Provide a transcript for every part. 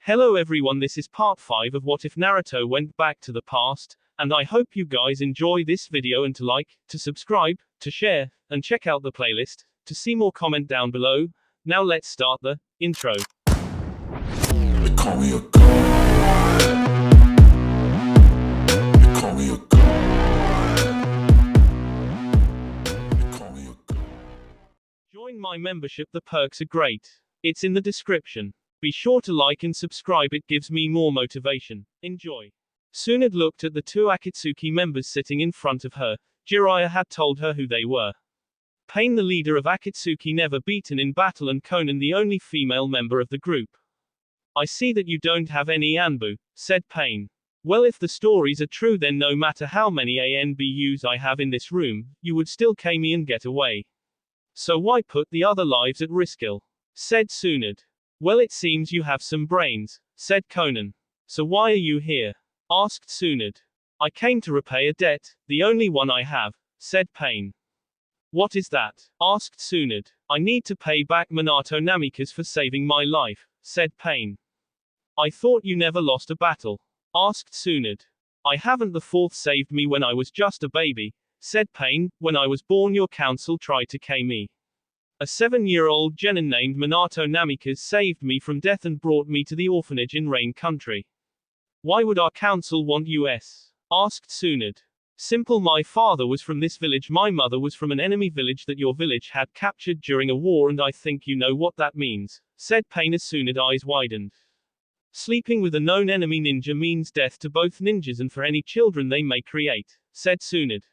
Hello everyone, this is part 5 of What If Naruto Went Back to the Past, and I hope you guys enjoy this video and to like, to subscribe, to share, and check out the playlist. To see more, comment down below. Now let's start the intro. They call me a god. They call me a god. They call me a god. Join my membership, the perks are great. It's in the description. Be sure to like and subscribe, it gives me more motivation. Enjoy. Tsunade looked at the two Akatsuki members sitting in front of her. Jiraiya had told her who they were. Pain, the leader of Akatsuki, never beaten in battle, and Konan, the only female member of the group. I see that you don't have any Anbu, said Pain. Well, if the stories are true, then no matter how many ANBUs I have in this room, you would still kill me and get away. So why put the other lives at risk? Said Tsunade. Well, it seems you have some brains, said Konan. So why are you here? Asked Tsunade. I came to repay a debt, the only one I have, said Pain. What is that? Asked Tsunade. I need to pay back Minato Namikaze for saving my life, said Pain. I thought you never lost a battle. Asked Tsunade. I haven't. The fourth saved me when I was just a baby, said Pain. When I was born, your council tried to kill me. A 7-year-old genin named Minato Namikaze saved me from death and brought me to the orphanage in Rain Country. Why would our council want us? Asked Tsunade. Simple. My father was from this village, my mother was from an enemy village that your village had captured during a war, and I think you know what that means, said Pain as Tsunade's eyes widened. Sleeping with a known enemy ninja means death to both ninjas and for any children they may create, said Tsunade.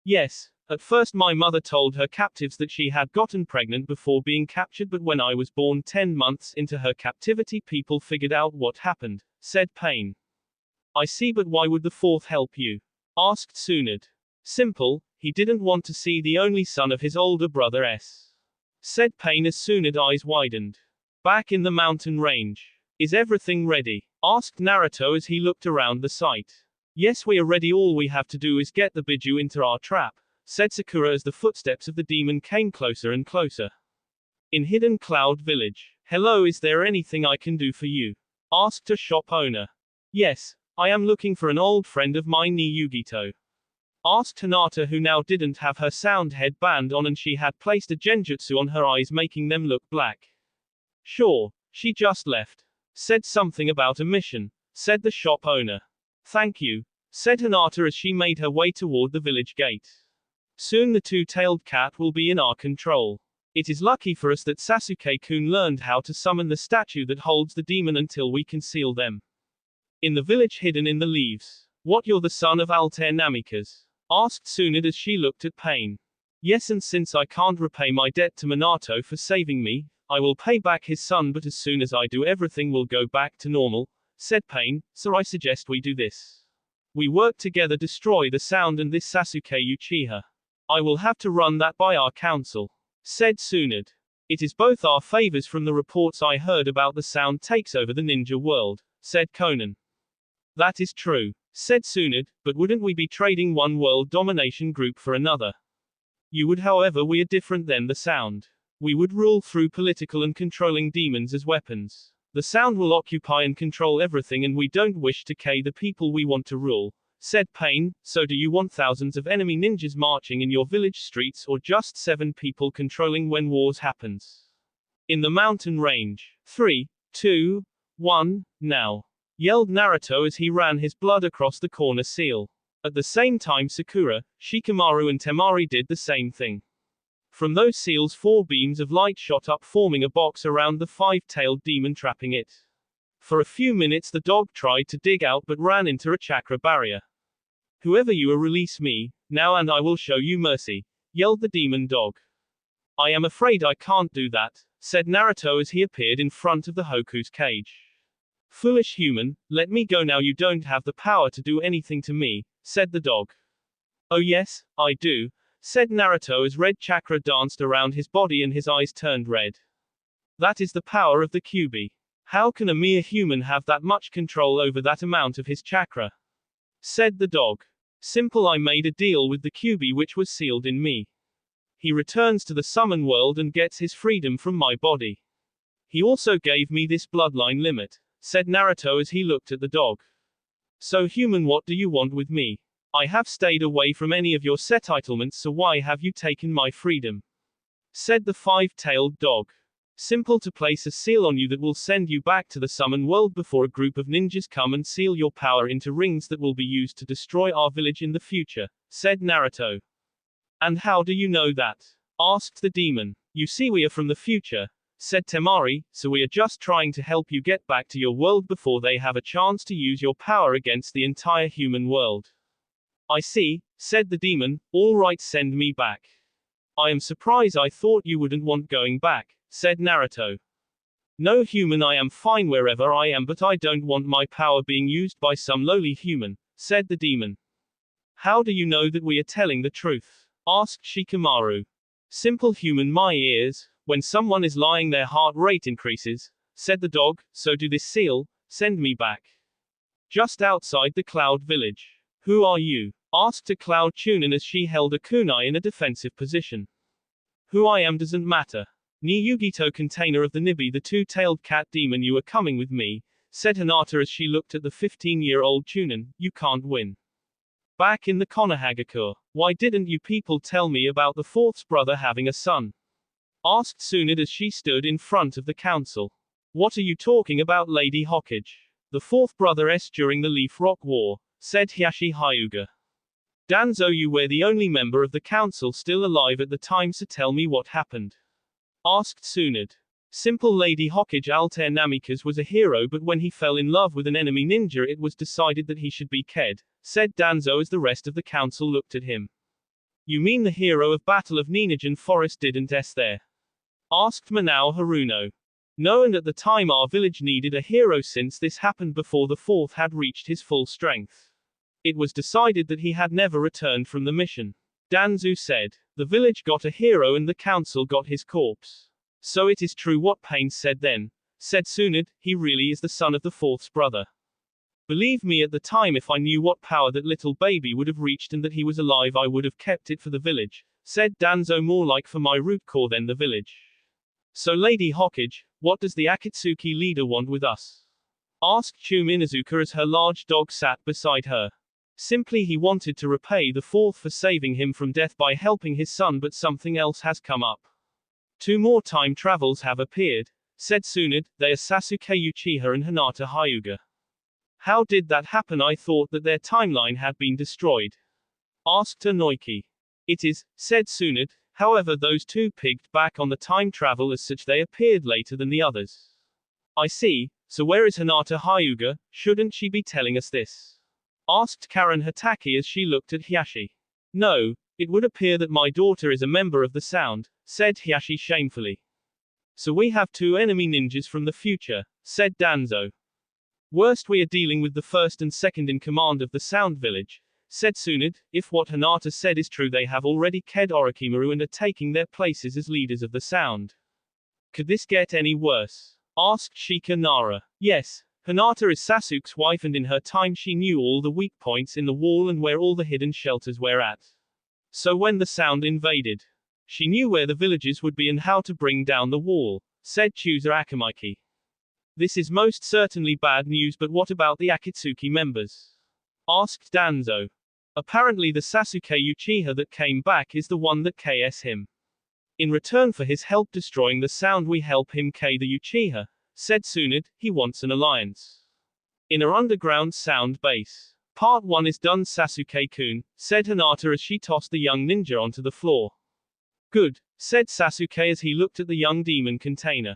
Yes. At first my mother told her captives that she had gotten pregnant before being captured, but when I was born 10 months into her captivity, people figured out what happened, said Pain. I see, but why would the fourth help you? Asked Tsunade. Simple, he didn't want to see the only son of his older brother said Pain as Tsunade's eyes widened. Back in the mountain range. Is everything ready? Asked Naruto as he looked around the site. Yes, we are ready, all we have to do is get the Biju into our trap, said Sakura as the footsteps of the demon came closer and closer. In Hidden Cloud Village. Hello, is there anything I can do for you? Asked a shop owner. Yes, I am looking for an old friend of mine, Yugito. Asked Hinata, who now didn't have her sound headband on and she had placed a genjutsu on her eyes making them look black. Sure, she just left. Said something about a mission, said the shop owner. Thank you, said Hinata as she made her way toward the village gate. Soon the two-tailed cat will be in our control. It is lucky for us that Sasuke-kun learned how to summon the statue that holds the demon until we can seal them. In the village hidden in the leaves. What, you're the son of Altair Namikaze? Asked Tsunade as she looked at Pain. Yes, and since I can't repay my debt to Minato for saving me, I will pay back his son, but as soon as I do, everything will go back to normal, said Pain. So I suggest we do this. We work together, destroy the sound and this Sasuke Uchiha. I will have to run that by our council, said Tsunade. It is both our favors. From the reports I heard about, the sound takes over the ninja world, said Konan. That is true, said Tsunade, but wouldn't we be trading one world domination group for another? You would, however we are different than the sound. We would rule through political and controlling demons as weapons. The sound will occupy and control everything, and we don't wish to kill the people we want to rule, said Pain. So do you want thousands of enemy ninjas marching in your village streets, or just 7 people controlling when wars happens? In the mountain range. 3, 2, 1, now! Yelled Naruto as he ran his blood across the corner seal. At the same time Sakura, Shikamaru and Temari did the same thing. From those seals 4 beams of light shot up, forming a box around the 5-tailed demon, trapping it. For a few minutes the dog tried to dig out but ran into a chakra barrier. Whoever you are, release me, now, and I will show you mercy, yelled the demon dog. I am afraid I can't do that, said Naruto as he appeared in front of the Hoku's cage. Foolish human, let me go now, you don't have the power to do anything to me, said the dog. Oh yes, I do, said Naruto as red chakra danced around his body and his eyes turned red. That is the power of the Kyuubi. How can a mere human have that much control over that amount of his chakra? Said the dog. Simple, I made a deal with the Kyuubi which was sealed in me. He returns to the summon world and gets his freedom from my body. He also gave me this bloodline limit, said Naruto as he looked at the dog. So human, what do you want with me? I have stayed away from any of your entitlements, so why have you taken my freedom? Said the five-tailed dog. Simple, to place a seal on you that will send you back to the summon world before a group of ninjas come and seal your power into rings that will be used to destroy our village in the future, said Naruto. And how do you know that? Asked the demon. You see, we are from the future, said Temari, so we are just trying to help you get back to your world before they have a chance to use your power against the entire human world. I see, said the demon. All right, send me back. I am surprised, I thought you wouldn't want going back, said Naruto. No human, I am fine wherever I am, but I don't want my power being used by some lowly human, said the demon. How do you know that we are telling the truth? Asked Shikamaru. Simple human, my ears. When someone is lying, their heart rate increases, said the dog, so do this seal, send me back. Just outside the Cloud Village. Who are you? Asked a Cloud Chunin as she held a kunai in a defensive position. Who I am doesn't matter. Ni Yugito, container of the Nibi, the two-tailed cat demon, you are coming with me, said Hinata as she looked at the 15-year-old Chunin. You can't win. Back in the Konohagakure. Why didn't you people tell me about the fourth brother having a son? Asked Tsunade as she stood in front of the council. What are you talking about, Lady Hokage? The fourth brother during the Leaf Rock War, said Hiashi Hyuga. Danzo, you were the only member of the council still alive at the time, so tell me what happened. Asked Tsunade. Simple, Lady Hokage, Altair Namikaze was a hero, but when he fell in love with an enemy ninja it was decided that he should be killed, said Danzo as the rest of the council looked at him. You mean the hero of Battle of Ninajan Forest didn't there? Asked Manao Haruno. No, and at the time our village needed a hero since this happened before the fourth had reached his full strength. It was decided that he had never returned from the mission. Danzu said. The village got a hero and the council got his corpse. So it is true what Pain said then, said Tsunade, he really is the son of the fourth's brother. Believe me, at the time if I knew what power that little baby would have reached and that he was alive I would have kept it for the village, said Danzo, more like for my root core than the village. So Lady Hokage, what does the Akatsuki leader want with us? Asked Chu Minazuka as her large dog sat beside her. Simply he wanted to repay the fourth for saving him from death by helping his son, but something else has come up. 2 more time travels have appeared, said Tsunade. They are Sasuke Uchiha and Hinata Hyuga. How did that happen? I thought that their timeline had been destroyed. Asked Inoiki. It is, said Tsunade. However, those two pigged back on the time travel as such they appeared later than the others. I see, so where is Hinata Hyuga? Shouldn't she be telling us this? Asked Karen Hataki as she looked at Hiashi. No, it would appear that my daughter is a member of the Sound, said Hiashi shamefully. So we have 2 enemy ninjas from the future, said Danzo. Worst, we are dealing with the first and second in command of the Sound Village, said Tsunade. If what Hinata said is true, they have already killed Orochimaru and are taking their places as leaders of the Sound. Could this get any worse? Asked Shika Nara. Yes. Hinata is Sasuke's wife and in her time she knew all the weak points in the wall and where all the hidden shelters were at. So when the Sound invaded, she knew where the villages would be and how to bring down the wall, said Chusa Akamaiki. This is most certainly bad news, but what about the Akatsuki members? Asked Danzo. Apparently the Sasuke Uchiha that came back is the one that KS him. In return for his help destroying the Sound we help him K the Uchiha, said Tsunade. He wants an alliance. In our underground Sound base. Part 1 is done, Sasuke-kun, said Hinata as she tossed the young ninja onto the floor. Good, said Sasuke as he looked at the young demon container.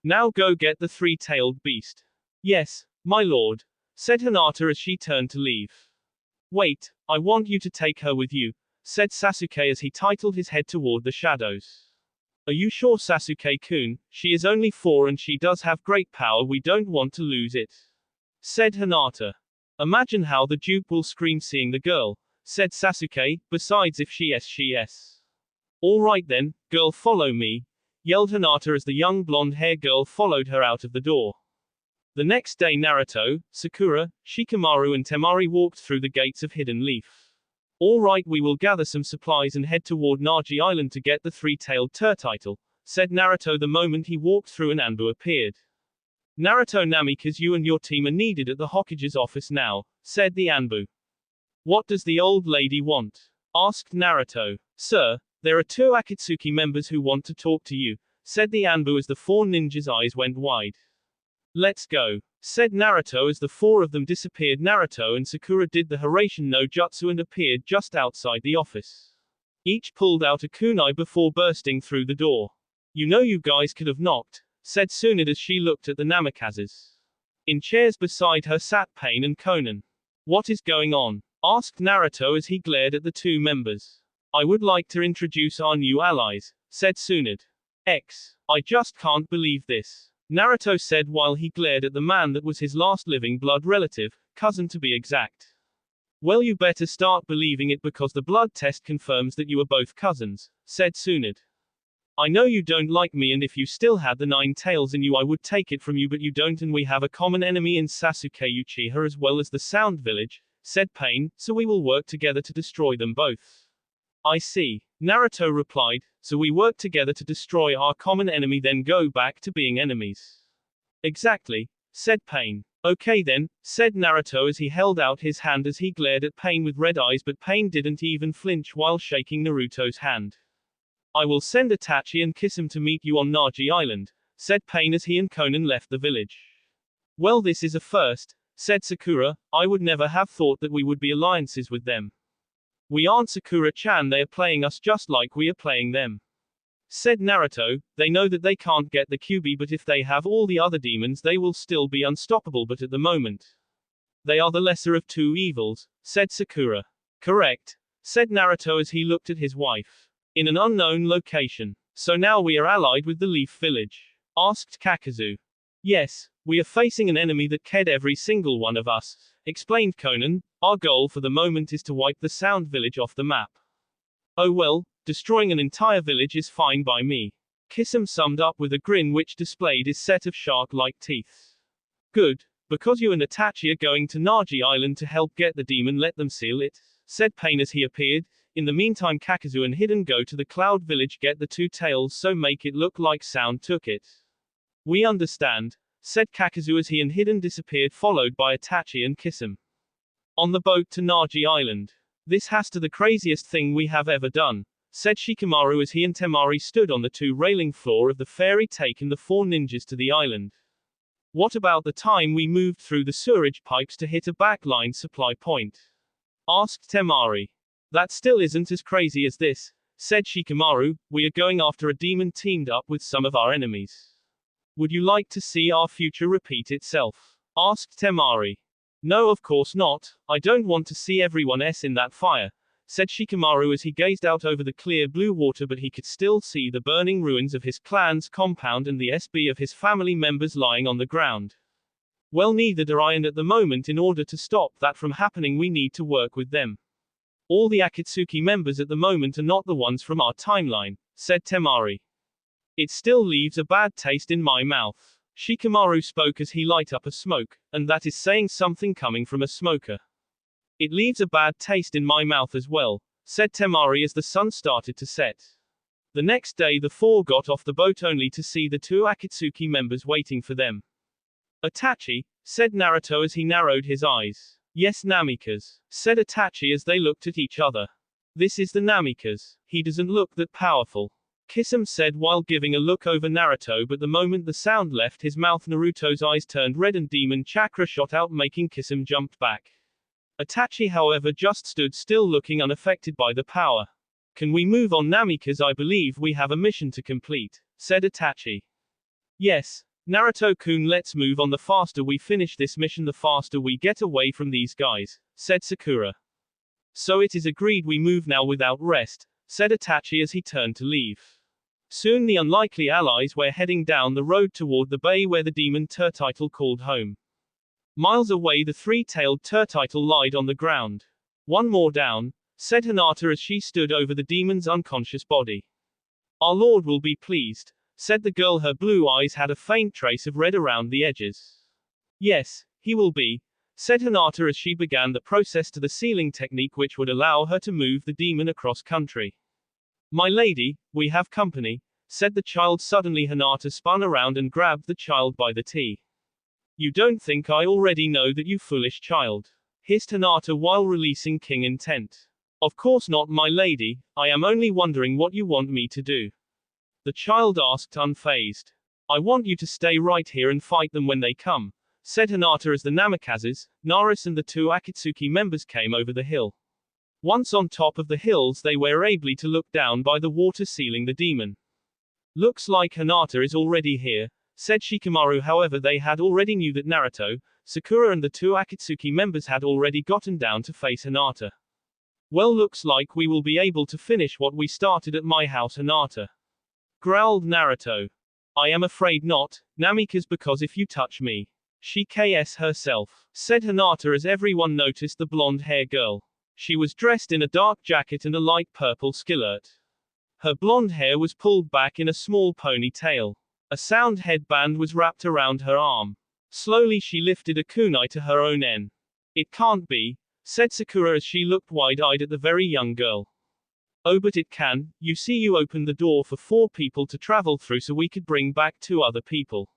Now go get the 3-tailed beast. Yes, my lord, said Hinata as she turned to leave. Wait, I want you to take her with you, said Sasuke as he titled his head toward the shadows. Are you sure, Sasuke-kun? She is only 4 and she does have great power, we don't want to lose it, said Hinata. Imagine how the dupe will scream seeing the girl, said Sasuke, besides if she is. Alright then, girl, follow me, yelled Hinata as the young blonde-haired girl followed her out of the door. The next day Naruto, Sakura, Shikamaru and Temari walked through the gates of Hidden Leaf. Alright, we will gather some supplies and head toward Naji Island to get the 3-tailed turtle, said Naruto the moment he walked through and Anbu appeared. Naruto Namikaze, you and your team are needed at the Hokage's office now, said the Anbu. What does the old lady want? Asked Naruto. Sir, there are 2 Akatsuki members who want to talk to you, said the Anbu as the 4 ninjas' eyes went wide. Let's go, said Naruto as the 4 of them disappeared. Naruto and Sakura did the Hiraishin no Jutsu and appeared just outside the office. Each pulled out a kunai before bursting through the door. You know, you guys could have knocked, said Tsunade as she looked at the Namikazes. In chairs beside her sat Pain and Conan. What is going on? Asked Naruto as he glared at the 2 members. I would like to introduce our new allies, said Tsunade. I just can't believe this, Naruto said while he glared at the man that was his last living blood relative, cousin to be exact. Well, you better start believing it because the blood test confirms that you are both cousins, said Tsunade. I know you don't like me, and if you still had the 9 tails in you I would take it from you, but you don't, and we have a common enemy in Sasuke Uchiha as well as the Sound Village, said Pain, so we will work together to destroy them both. I see, Naruto replied, so we work together to destroy our common enemy then go back to being enemies. Exactly, said Pain. Okay then, said Naruto as he held out his hand as he glared at Pain with red eyes, but Pain didn't even flinch while shaking Naruto's hand. I will send Itachi and Kisame to meet you on Naji Island, said Pain as he and Conan left the village. Well, this is a first, said Sakura. I would never have thought that we would be alliances with them. We aren't, Sakura-chan, they are playing us just like we are playing them. Said Naruto, they know that they can't get the Kyuubi, but if they have all the other demons they will still be unstoppable, but at the moment they are the lesser of 2 evils, said Sakura. Correct, said Naruto as he looked at his wife. In an unknown location. So now we are allied with the Leaf Village? Asked Kakazu. Yes, we are facing an enemy that killed every single one of us, explained Conan. Our goal for the moment is to wipe the Sound Village off the map. Oh well, destroying an entire village is fine by me. Kisame summed up with a grin which displayed his set of shark-like teeth. Good, because you and Itachi are going to Naji Island to help get the demon, let them seal it, said Pain as he appeared. In the meantime, Kakazu and Hidden go to the Cloud Village, get the 2 tails, so make it look like Sound took it. We understand, said Kakazu as he and Hidden disappeared, followed by Itachi and Kisame. On the boat to Naji Island. This has to the craziest thing we have ever done, said Shikamaru as he and Temari stood on the 2 railing floor of the ferry taking the 4 ninjas to the island. What about the time we moved through the sewerage pipes to hit a backline supply point? Asked Temari. That still isn't as crazy as this, said Shikamaru. We are going after a demon teamed up with some of our enemies. Would you like to see our future repeat itself? Asked Temari. No, of course not. I don't want to see everyone else in that fire, said Shikamaru as he gazed out over the clear blue water, but he could still see the burning ruins of his clan's compound and the SB of his family members lying on the ground. Well, neither do I, and at the moment in order to stop that from happening we need to work with them. All the Akatsuki members at the moment are not the ones from our timeline, said Temari. It still leaves a bad taste in my mouth. Shikamaru spoke as he light up a smoke, and that is saying something coming from a smoker. It leaves a bad taste in my mouth as well, said Temari as the sun started to set. The next day the 4 got off the boat only to see the 2 Akatsuki members waiting for them. Itachi, said Naruto as he narrowed his eyes. Yes, Namikaze, said Itachi as they looked at each other. This is the Namikaze. He doesn't look that powerful, Kisame said while giving a look over Naruto, but the moment the sound left his mouth Naruto's eyes turned red and demon chakra shot out making Kisame jump back. Itachi however just stood still looking unaffected by the power. Can we move on, Namikaze? I believe we have a mission to complete, said Itachi. Yes, Naruto-kun, let's move on. The faster we finish this mission the faster we get away from these guys, said Sakura. So it is agreed we move now without rest, said Itachi as he turned to leave. Soon the unlikely allies were heading down the road toward the bay where the demon Turtitle called home. Miles away the 3-tailed Turtitle lied on the ground. One more down, said Hinata as she stood over the demon's unconscious body. Our lord will be pleased, said the girl. Her blue eyes had a faint trace of red around the edges. Yes, he will be, said Hinata as she began the process to the sealing technique which would allow her to move the demon across country. My lady, we have company, said the child. Suddenly Hinata spun around and grabbed the child by the tee. You don't think I already know that, you foolish child? Hissed Hinata while releasing king intent. Of course not, my lady, I am only wondering what you want me to do. The child asked unfazed. I want you to stay right here and fight them when they come, said Hinata as the Namakazes, Naris and the two Akatsuki members came over the hill. Once on top of the hills they were able to look down by the water sealing the demon. Looks like Hinata is already here, said Shikamaru. However, they had already knew that Naruto, Sakura and the two Akatsuki members had already gotten down to face Hinata. Well, looks like we will be able to finish what we started at my house, Hinata, growled Naruto. I am afraid not, Namikaze, because if you touch me, she KS herself, said Hinata as everyone noticed the blonde-hair girl. She was dressed in a dark jacket and a light purple skillet. Her blonde hair was pulled back in a small ponytail. A sound headband was wrapped around her arm. Slowly she lifted a kunai to her own end. It can't be, said Sakura as she looked wide-eyed at the very young girl. Oh, but it can. You see, you opened the door for 4 people to travel through so we could bring back 2 other people.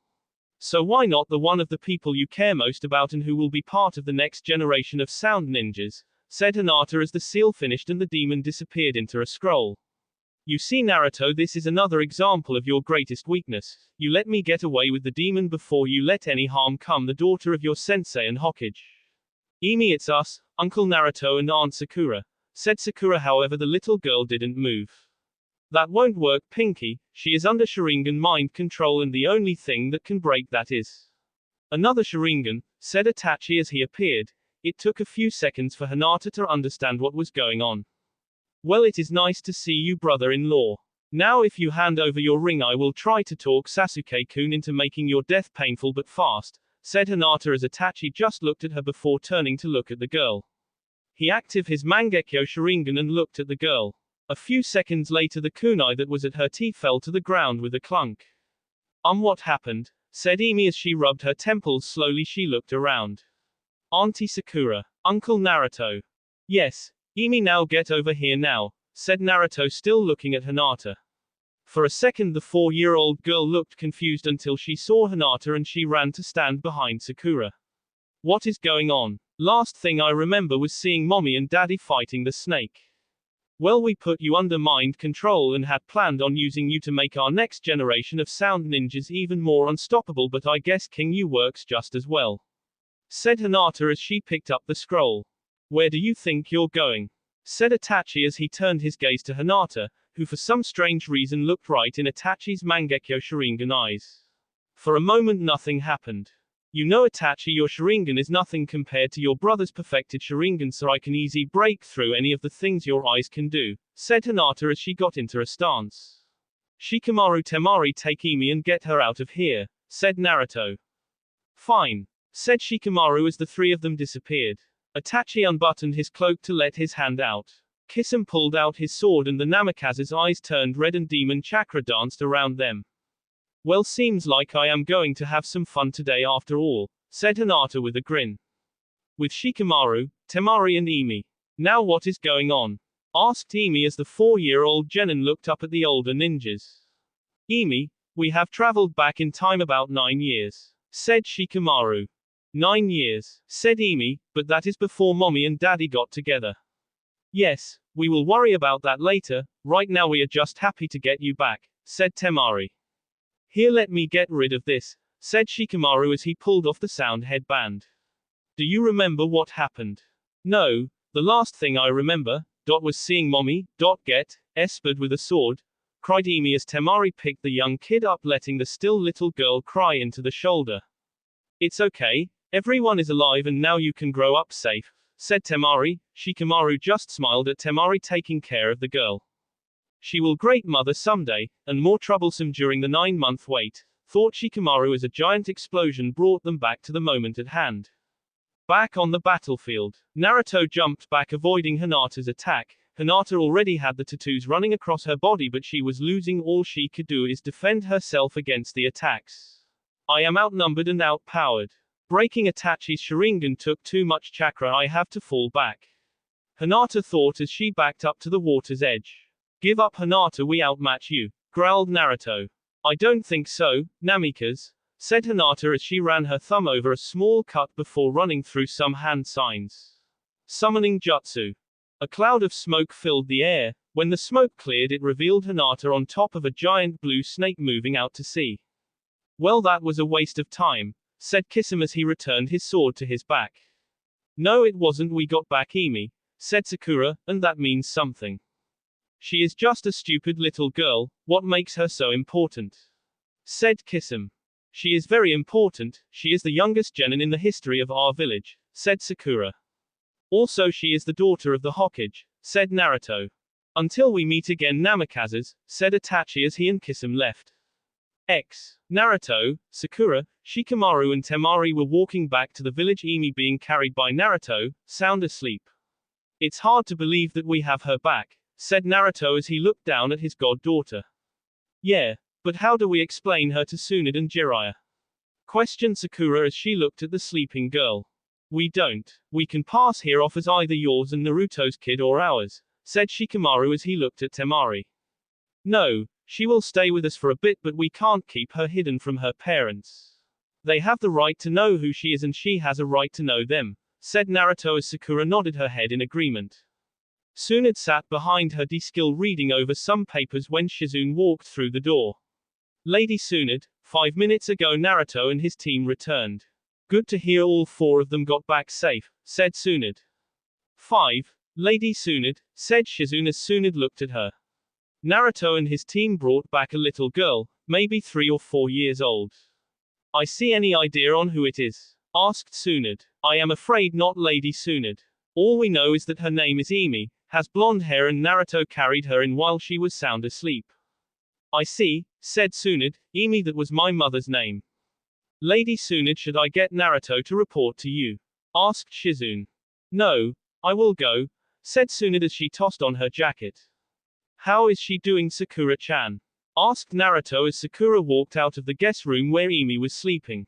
So why not the one of the people you care most about and who will be part of the next generation of sound ninjas, said Hinata as the seal finished and the demon disappeared into a scroll. You see, Naruto, this is another example of your greatest weakness. You let me get away with the demon before you let any harm come, the daughter of your sensei and Hokage. Emi, it's us, Uncle Naruto and Aunt Sakura, said Sakura. However, the little girl didn't move. That won't work, Pinky. She is under Sharingan mind control and the only thing that can break that is another Sharingan, said Itachi as he appeared. It took a few seconds for Hinata to understand what was going on. Well, it is nice to see you, brother-in-law. Now if you hand over your ring I will try to talk Sasuke-kun into making your death painful but fast, said Hinata as Itachi just looked at her before turning to look at the girl. He activated his Mangekyo Sharingan and looked at the girl. A few seconds later the kunai that was at her teeth fell to the ground with a clunk. What happened? Said Emi as she rubbed her temples. Slowly she looked around. Auntie Sakura. Uncle Naruto. Yes, Emi, now get over here now, said Naruto still looking at Hinata. For a second the 4-year-old girl looked confused until she saw Hinata and she ran to stand behind Sakura. What is going on? Last thing I remember was seeing mommy and daddy fighting the snake. Well, we put you under mind control and had planned on using you to make our next generation of sound ninjas even more unstoppable, but I guess King you works just as well, said Hinata as she picked up the scroll. Where do you think you're going? Said Itachi as he turned his gaze to Hinata, who for some strange reason looked right in Itachi's Mangekyo Sharingan eyes. For a moment nothing happened. You know, Itachi, your Sharingan is nothing compared to your brother's perfected Sharingan, so I can easily break through any of the things your eyes can do, said Hinata as she got into a stance. Shikamaru, Temari, take Emi and get her out of here, said Naruto. Fine, said Shikamaru as the 3 of them disappeared. Itachi unbuttoned his cloak to let his hand out. Kisame pulled out his sword and the Namikaze's eyes turned red and demon chakra danced around them. Well, seems like I am going to have some fun today after all, said Hinata with a grin. With Shikamaru, Temari and Emi. Now what is going on? Asked Emi as the 4-year-old Genin looked up at the older ninjas. Emi, we have traveled back in time about 9 years, said Shikamaru. 9 years, said Emi, but that is before mommy and daddy got together. Yes, we will worry about that later, right now we are just happy to get you back, said Temari. Here, let me get rid of this, said Shikamaru as he pulled off the sound headband. Do you remember what happened? No, the last thing I remember, was seeing mommy, get, espered with a sword, cried Emi as Temari picked the young kid up, letting the still little girl cry into the shoulder. It's okay, everyone is alive and now you can grow up safe, said Temari. Shikamaru just smiled at Temari taking care of the girl. She will great mother someday, and more troublesome during the 9-month wait, thought Shikamaru as a giant explosion brought them back to the moment at hand. Back on the battlefield, Naruto jumped back avoiding Hinata's attack. Hinata already had the tattoos running across her body, but she was losing. All she could do is defend herself against the attacks. I am outnumbered and outpowered. Breaking Itachi's Sharingan took too much chakra. I have to fall back, Hinata thought as she backed up to the water's edge. Give up, Hinata, we outmatch you, growled Naruto. I don't think so, Namikaze, said Hinata as she ran her thumb over a small cut before running through some hand signs. Summoning jutsu. A cloud of smoke filled the air. When the smoke cleared, it revealed Hinata on top of a giant blue snake moving out to sea. Well, that was a waste of time, said Kisame as he returned his sword to his back. No, it wasn't. We got back Emi, said Sakura, and that means something. She is just a stupid little girl. What makes her so important? Said Kisame. She is very important. She is the youngest genin in the history of our village, said Sakura. Also, she is the daughter of the Hokage, said Naruto. Until we meet again, Namakazes, said Itachi as he and Kisame left. Naruto, Sakura, Shikamaru and Temari were walking back to the village. Emi being carried by Naruto, sound asleep. It's hard to believe that we have her back, said Naruto as he looked down at his goddaughter. Yeah, but how do we explain her to Tsunade and Jiraiya? Questioned Sakura as she looked at the sleeping girl. We don't. We can pass here off as either yours and Naruto's kid or ours, said Shikamaru as he looked at Temari. No, she will stay with us for a bit, but we can't keep her hidden from her parents. They have the right to know who she is and she has a right to know them, said Naruto as Sakura nodded her head in agreement. Tsunade sat behind her skill reading over some papers when Shizune walked through the door. Lady Tsunade, 5 minutes ago Naruto and his team returned. Good to hear all 4 of them got back safe, said Tsunade. 5. Lady Tsunade, said Shizune as Tsunade looked at her. Naruto and his team brought back a little girl, maybe 3 or 4 years old. I see. Any idea on who it is? Asked Tsunade. I am afraid not, Lady Tsunade. All we know is that her name is Emi, has blonde hair, and Naruto carried her in while she was sound asleep. I see, said Tsunade. Emi, that was my mother's name. Lady Tsunade, should I get Naruto to report to you? Asked Shizune. No, I will go, said Tsunade as she tossed on her jacket. How is she doing, Sakura-chan? Asked Naruto as Sakura walked out of the guest room where Emi was sleeping.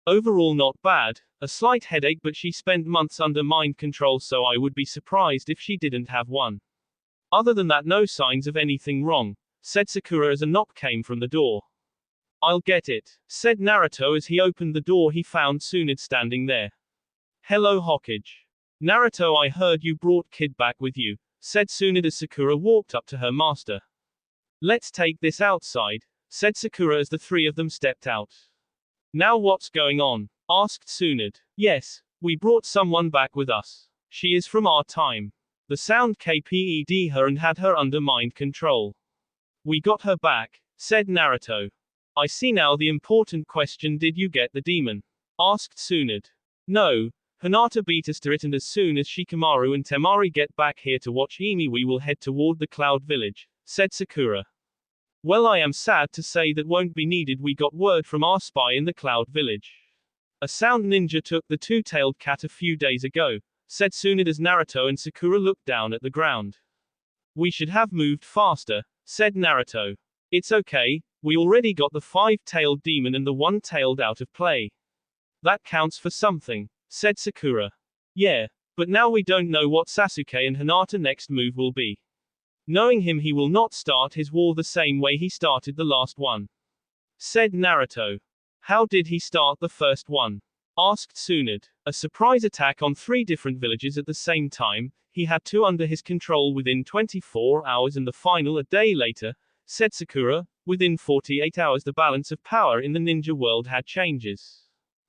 Overall not bad, a slight headache, but she spent months under mind control, so I would be surprised if she didn't have one. Other than that, no signs of anything wrong, said Sakura as a knock came from the door. I'll get it, said Naruto as he opened the door. He found Tsunade standing there. Hello, Hokage. Naruto, I heard you brought kid back with you, said Tsunade as Sakura walked up to her master. Let's take this outside, said Sakura as the 3 of them stepped out. Now what's going on? Asked Tsunade. Yes, we brought someone back with us. She is from our time. The sound kped her and had her under mind control. We got her back, said Naruto. I see now the important question, did you get the demon? Asked Tsunade. No, Hinata beat us to it, and as soon as Shikamaru and Temari get back here to watch Emi, we will head toward the Cloud Village, said Sakura. Well, I am sad to say that won't be needed. We got word from our spy in the Cloud Village. A sound ninja took the 2-tailed cat a few days ago, said Tsunade as Naruto and Sakura looked down at the ground. We should have moved faster, said Naruto. It's okay, we already got the 5-tailed demon and the 1-tailed out of play. That counts for something, said Sakura. Yeah, but now we don't know what Sasuke and Hinata next move will be. Knowing him, he will not start his war the same way he started the last one, said Naruto. How did he start the first one? Asked Tsunade. A surprise attack on 3 different villages at the same time. He had 2 under his control within 24 hours and the final a day later, said Sakura. Within 48 hours the balance of power in the ninja world had changes.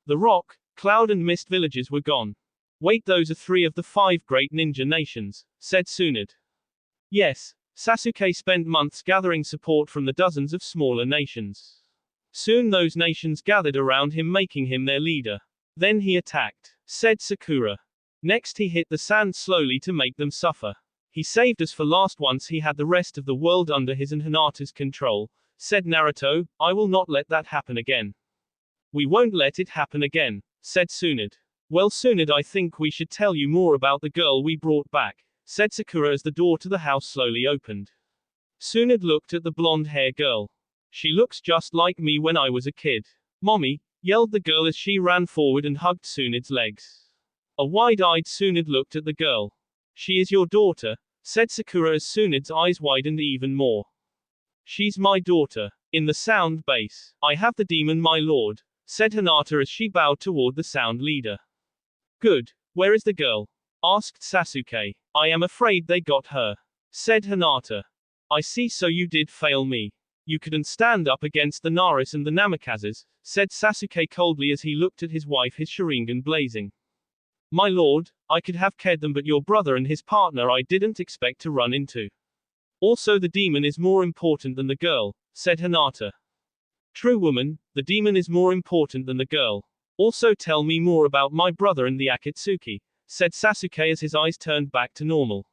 The rock, cloud and mist villages were gone. Wait, those are 3 of the 5 great ninja nations, said Tsunade. Yes, Sasuke spent months gathering support from the dozens of smaller nations. Soon those nations gathered around him, making him their leader. Then he attacked, said Sakura. Next he hit the sand slowly to make them suffer. He saved us for last. Once he had the rest of the world under his and Hinata's control, said Naruto. I will not let that happen again. We won't let it happen again, said Tsunade. Well, Tsunade, I think we should tell you more about the girl we brought back, said Sakura as the door to the house slowly opened. Tsunade looked at the blonde-hair girl. She looks just like me when I was a kid. Mommy, yelled the girl as she ran forward and hugged Tsunade's legs. A wide-eyed Tsunade looked at the girl. She is your daughter, said Sakura as Tsunade's eyes widened even more. She's my daughter, In the sound base. I have the demon, my lord, said Hinata as she bowed toward the sound leader. Good. Where is the girl? Asked Sasuke. I am afraid they got her, said Hinata. I see, so you did fail me. You couldn't stand up against the Naris and the Namakazes, said Sasuke coldly as he looked at his wife, his Sharingan blazing. My lord, I could have killed them, but your brother and his partner I didn't expect to run into. Also, the demon is more important than the girl, said Hinata. True, woman, the demon is more important than the girl. Also, tell me more about my brother and the Akatsuki, said Sasuke as his eyes turned back to normal.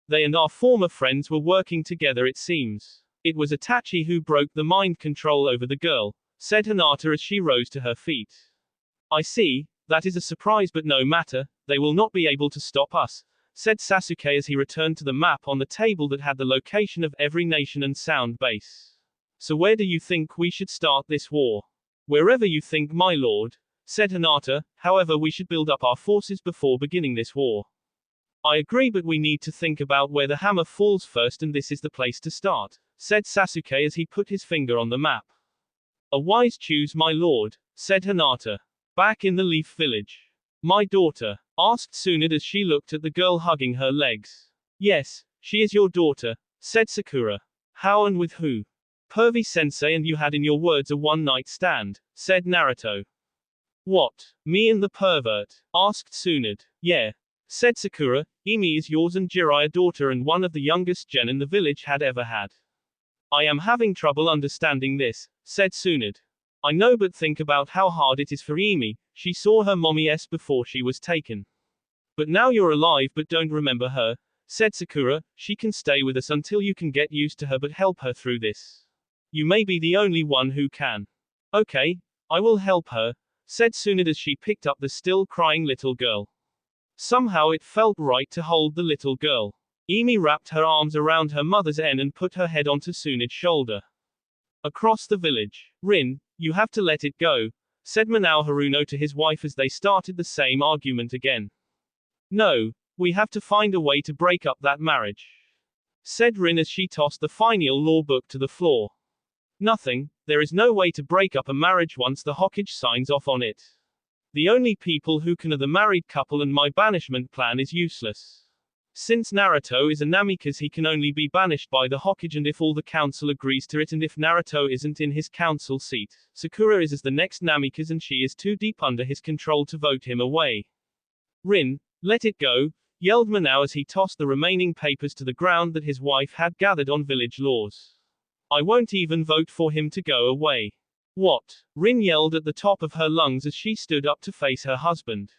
They and our former friends were working together, it seems. It was Itachi who broke the mind control over the girl, said Hinata as she rose to her feet. I see, that is a surprise, but no matter, they will not be able to stop us, said Sasuke as he returned to the map on the table that had the location of every nation and sound base. So where do you think we should start this war? Wherever you think, my lord, said Hinata. However, we should build up our forces before beginning this war. I agree, but we need to think about where the hammer falls first, and this is the place to start, said Sasuke as he put his finger on the map. A wise choose, my lord, said Hinata. Back in the Leaf Village. My daughter? Asked Tsunade as she looked at the girl hugging her legs. Yes, she is your daughter, said Sakura. How and with who? Pervy sensei, and you had in your words a one-night stand, said Naruto. What? Me and the pervert? Asked Tsunade. Yeah, said Sakura. Emi is yours and Jiraiya daughter and one of the youngest genin the village had ever had. I am having trouble understanding this, said Tsunade. I know, but think about how hard it is for Emi. She saw her mommy before she was taken. But now you're alive but don't remember her, said Sakura. She can stay with us until you can get used to her, but help her through this. You may be the only one who can. Okay, I will help her, said Tsunade as she picked up the still crying little girl. Somehow it felt right to hold the little girl. Emi wrapped her arms around her mother's and put her head onto Tsunade's shoulder. Across the village. Rin, you have to let it go, said Manao Haruno to his wife as they started the same argument again. No, we have to find a way to break up that marriage, said Rin as she tossed the final law book to the floor. Nothing, there is no way to break up a marriage once the Hokage signs off on it. The only people who can are the married couple, and my banishment plan is useless. Since Naruto is a Namikaze, he can only be banished by the Hokage, and if all the council agrees to it, and if Naruto isn't in his council seat, Sakura is as the next Namikaze and she is too deep under his control to vote him away. Rin, let it go, yelled Manao as he tossed the remaining papers to the ground that his wife had gathered on village laws. I won't even vote for him to go away. What? Rin yelled at the top of her lungs as she stood up to face her husband.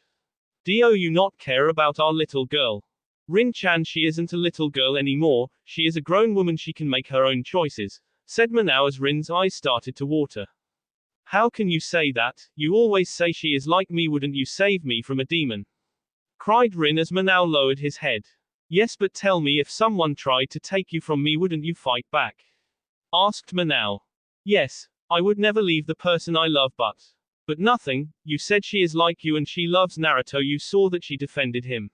Do you not care about our little girl? Rin-chan, she isn't a little girl anymore, she is a grown woman, she can make her own choices, said Manao as Rin's eyes started to water. How can you say that? You always say she is like me, wouldn't you save me from a demon? Cried Rin as Manao lowered his head. Yes, but tell me, if someone tried to take you from me, wouldn't you fight back? Asked Manao. Yes, I would never leave the person I love, but nothing, you said she is like you and she loves Naruto, you saw that she defended him.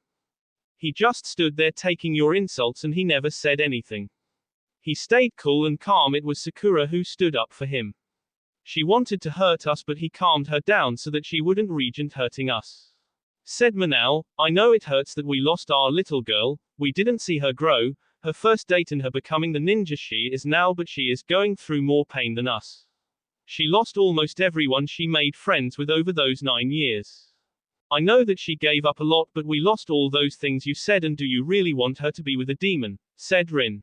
He just stood there taking your insults and he never said anything. He stayed cool and calm. It was Sakura who stood up for him. She wanted to hurt us, but he calmed her down so that she wouldn't regent hurting us. Said Manao, I know it hurts that we lost our little girl, we didn't see her grow, her first date and her becoming the ninja she is now, but she is going through more pain than us. She lost almost everyone she made friends with over those 9 years. I know that she gave up a lot, but we lost all those things you said, and do you really want her to be with a demon? Said Rin.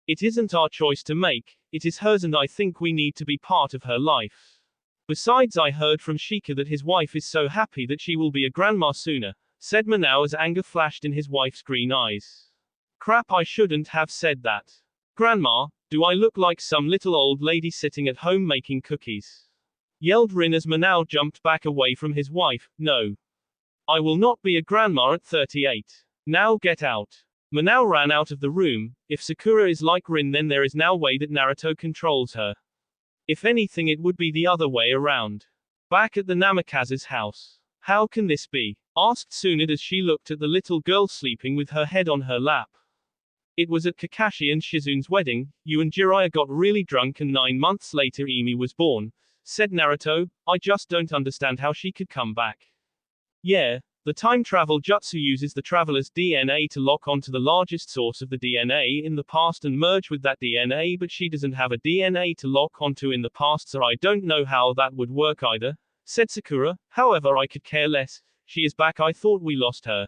It isn't our choice to make, it is hers, and I think we need to be part of her life. Besides, I heard from Shika that his wife is so happy that she will be a grandma sooner, said Manao as anger flashed in his wife's green eyes. Crap, I shouldn't have said that. Grandma, do I look like some little old lady sitting at home making cookies? Yelled Rin as Manao jumped back away from his wife. No. I will not be a grandma at 38. Now get out. Manao ran out of the room. If Sakura is like Rin, then there is no way that Naruto controls her. If anything, it would be the other way around. Back at the Namikaze's house. How can this be? Asked Tsunade as she looked at the little girl sleeping with her head on her lap. It was at Kakashi and Shizune's wedding. You and Jiraiya got really drunk and 9 months later Emi was born, said Naruto. I just don't understand how she could come back. Yeah, the time travel jutsu uses the traveler's DNA to lock onto the largest source of the DNA in the past and merge with that DNA, but she doesn't have a DNA to lock onto in the past, so I don't know how that would work either, said Sakura. However, I could care less. She is back. I thought we lost her.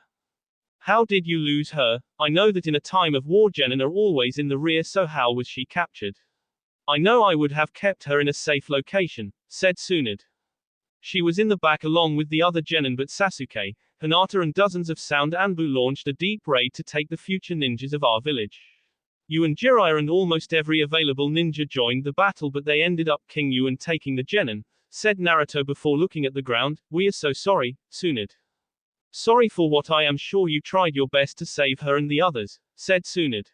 How did you lose her? I know that in a time of war genin are always in the rear, so how was she captured? I know I would have kept her in a safe location, said Tsunade. She was in the back along with the other genin, but Sasuke, Hinata and dozens of Sound Anbu launched a deep raid to take the future ninjas of our village. You and Jiraiya and almost every available ninja joined the battle, but they ended up killing you and taking the genin, said Naruto before looking at the ground. We are so sorry, Tsunade. Sorry for what? I am sure you tried your best to save her and the others, said Tsunade.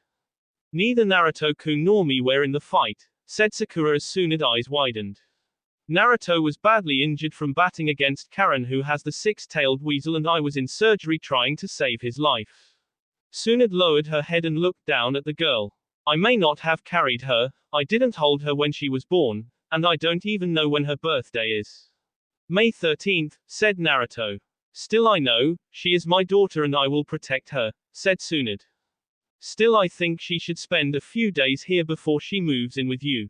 Neither Naruto-kun nor me were in the fight, said Sakura as Tsunade's eyes widened. Naruto was badly injured from batting against Karen, who has the six-tailed weasel, and I was in surgery trying to save his life. Tsunade lowered her head and looked down at the girl. I may not have carried her, I didn't hold her when she was born, and I don't even know when her birthday is. May 13th, said Naruto. Still, I know, she is my daughter and I will protect her, said Tsunade. Still, I think she should spend a few days here before she moves in with you.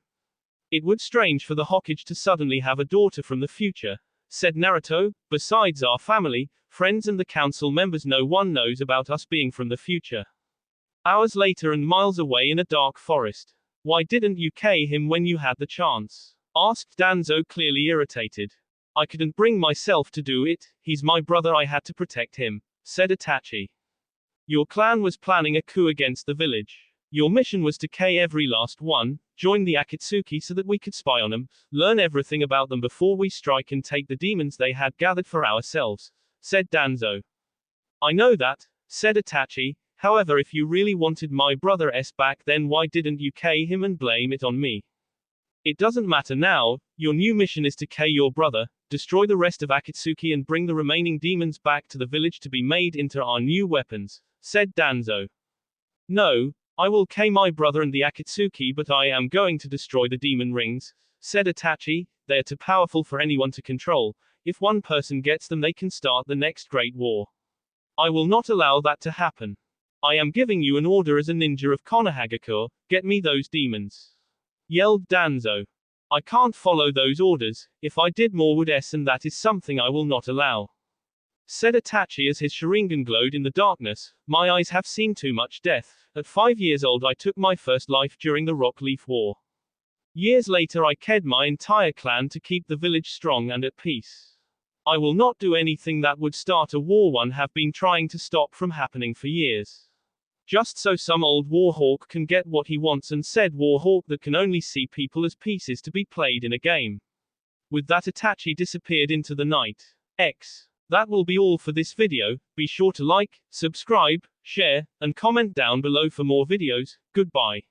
It would strange for the Hokage to suddenly have a daughter from the future, said Naruto. Besides our family, friends and the council members, no one knows about us being from the future. Hours later and miles away in a dark forest. Why didn't you kill him when you had the chance? Asked Danzo, clearly irritated. I couldn't bring myself to do it. He's my brother, I had to protect him, said Itachi. Your clan was planning a coup against the village. Your mission was to kill every last one, join the Akatsuki so that we could spy on them, learn everything about them before we strike and take the demons they had gathered for ourselves, said Danzo. I know that, said Itachi. However, if you really wanted my brother's back, then why didn't you kill him and blame it on me? It doesn't matter now. Your new mission is to kill your brother, destroy the rest of Akatsuki and bring the remaining demons back to the village to be made into our new weapons, said Danzo. No, I will kill my brother and the Akatsuki, but I am going to destroy the demon rings, said Itachi. They are too powerful for anyone to control. If one person gets them, they can start the next great war. I will not allow that to happen. I am giving you an order as a ninja of Konohagakure. Get me those demons, yelled Danzo. I can't follow those orders. If I did, more would and that is something I will not allow, said Itachi as his Sharingan glowed in the darkness. My eyes have seen too much death. At 5 years old I took my first life during the Rock Leaf War. Years later I killed my entire clan to keep the village strong and at peace. I will not do anything that would start a war one have been trying to stop from happening for years. Just so some old warhawk can get what he wants, and said warhawk that can only see people as pieces to be played in a game. With that, Itachi disappeared into the night. That will be all for this video. Be sure to like, subscribe, share, and comment down below for more videos. Goodbye.